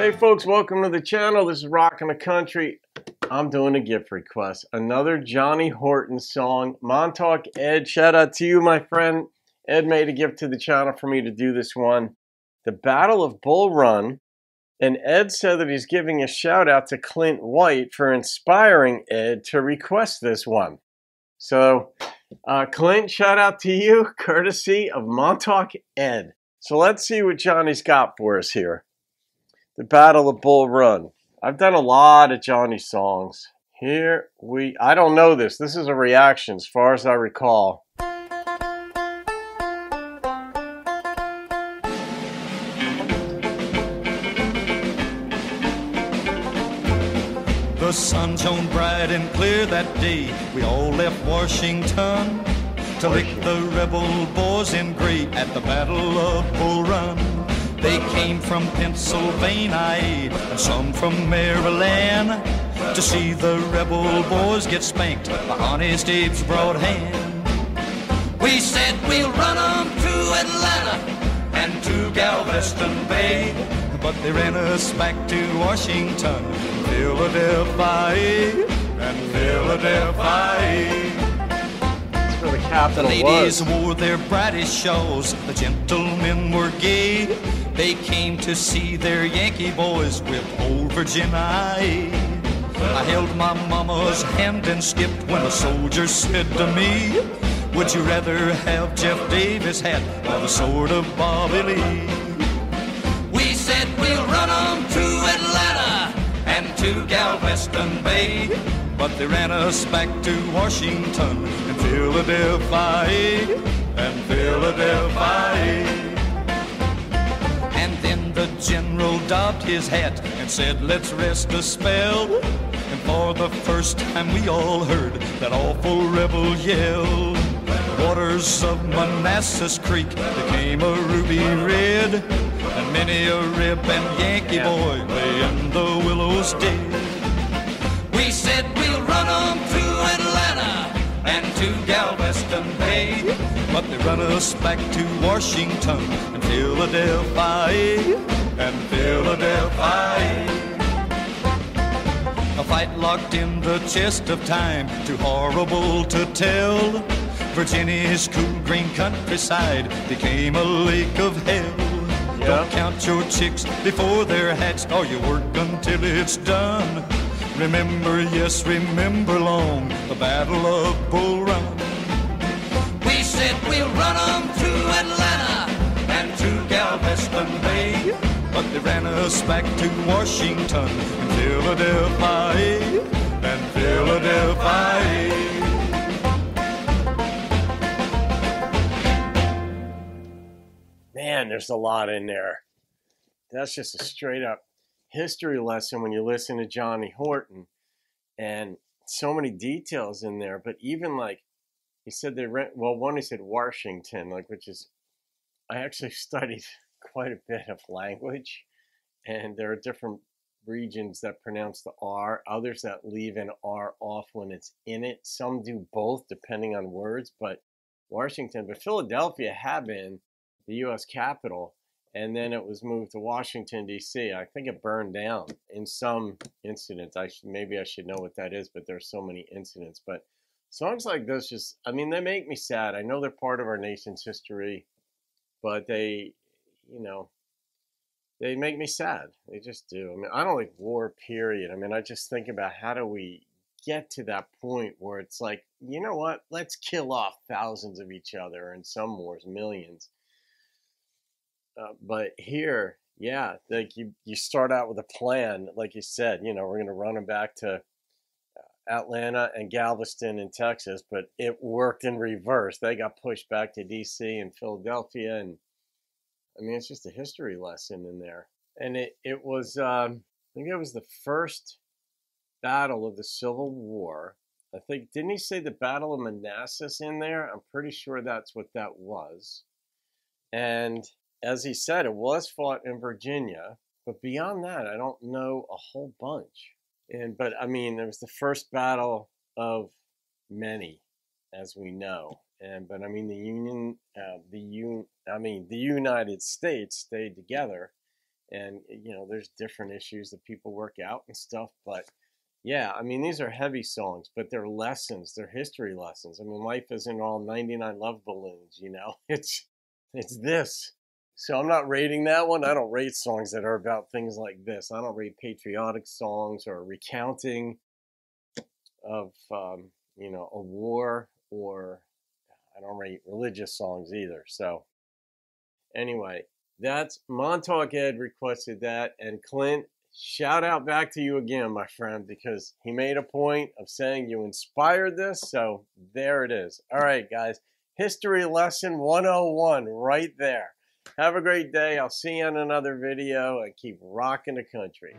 Hey folks, welcome to the channel. This is Rockin' the Country. I'm doing a gift request. Another Johnny Horton song. Montauk Ed, shout out to you, my friend. Ed made a gift to the channel for me to do this one. The Battle of Bull Run. And Ed said that he's giving a shout out to Clint White for inspiring Ed to request this one. So, Clint, shout out to you, courtesy of Montauk Ed. So let's see what Johnny's got for us here. The Battle of Bull Run. I've done a lot of Johnny songs. I don't know this. This is a reaction as far as I recall. The sun shone bright and clear that day. We all left Washington to lick the rebel boys in gray at the Battle of Bull Run. They came from Pennsylvania and some from Maryland to see the rebel boys get spanked by Honest Abe's broad hand. We said we'll run 'em to Atlanta and to Galveston Bay, but they ran us back to Washington, Philadelphia, and Philadelphia. The capital the ladies wore their brightest shawls, the gentlemen were gay. They came to see their Yankee boys with old Virginia. I held my mama's hand and skipped when a soldier said to me, would you rather have Jeff Davis' hat or the sword of Bobby Lee? We said we'll run 'em to Atlanta and to Galveston Bay, but they ran us back to Washington and Philadelphia, and Philadelphia. And then the general doffed his hat and said, let's rest a spell. And for the first time we all heard that awful rebel yell. The waters of Manassas Creek became a ruby red, and many a Reb and Yankee boy lay in the willows dead. We said we'll run 'em to Atlanta and to Galveston Bay, but they run us back to Washington and Philadelphia, and Philadelphia. A fight locked in the chest of time, too horrible to tell. Virginia's cool green countryside became a lake of hell. Yep. Don't count your chicks before they're hatched, or you work until it's done. Remember, yes, remember long, the Battle of Bull Run. We said we'll run 'em to Atlanta and to Galveston Bay, but they ran us back to Washington and Philadelphia, and Philadelphia. Man, there's a lot in there. That's just a straight up history lesson when you listen to Johnny Horton, and so many details in there. But even like he said, he said Washington, like, which is, I actually studied quite a bit of language, and there are different regions that pronounce the R, others that leave an R off when it's in it. Some do both depending on words, but Washington, but Philadelphia had been the U.S. capital, and then it was moved to Washington, D.C. I think it burned down in some incidents. Maybe I should know what that is, but there's so many incidents. But songs like this just, I mean, they make me sad. I know they're part of our nation's history, but they make me sad. They just do. I mean, I don't like war, period. I mean, I just think about how do we get to that point where it's like, you know what? Let's kill off thousands of each other, and some wars, millions. But here, yeah, like you start out with a plan, like you said, we're going to run them back to Atlanta and Galveston in Texas, but it worked in reverse. They got pushed back to D.C. and Philadelphia, and I mean, it's just a history lesson in there. And it was, I think it was the first battle of the Civil War. I think, didn't he say the Battle of Manassas in there? I'm pretty sure that's what that was. And as he said, it was fought in Virginia, but beyond that, I don't know a whole bunch. But I mean, it was the first battle of many, as we know. But I mean, the United States stayed together, And, you know, there's different issues that people work out and stuff. But yeah, I mean, these are heavy songs, but they're lessons. They're history lessons. I mean, life isn't all 99 love balloons, you know, it's this. So I'm not rating that one. I don't rate songs that are about things like this. I don't rate patriotic songs or recounting of, you know, a war, or I don't rate religious songs either. So anyway, that's Montauk Ed requested that. And Clint, shout out back to you again, my friend, because he made a point of saying you inspired this. So there it is. All right, guys. History lesson 101 right there. Have a great day. I'll see you in another video, and keep rocking the country.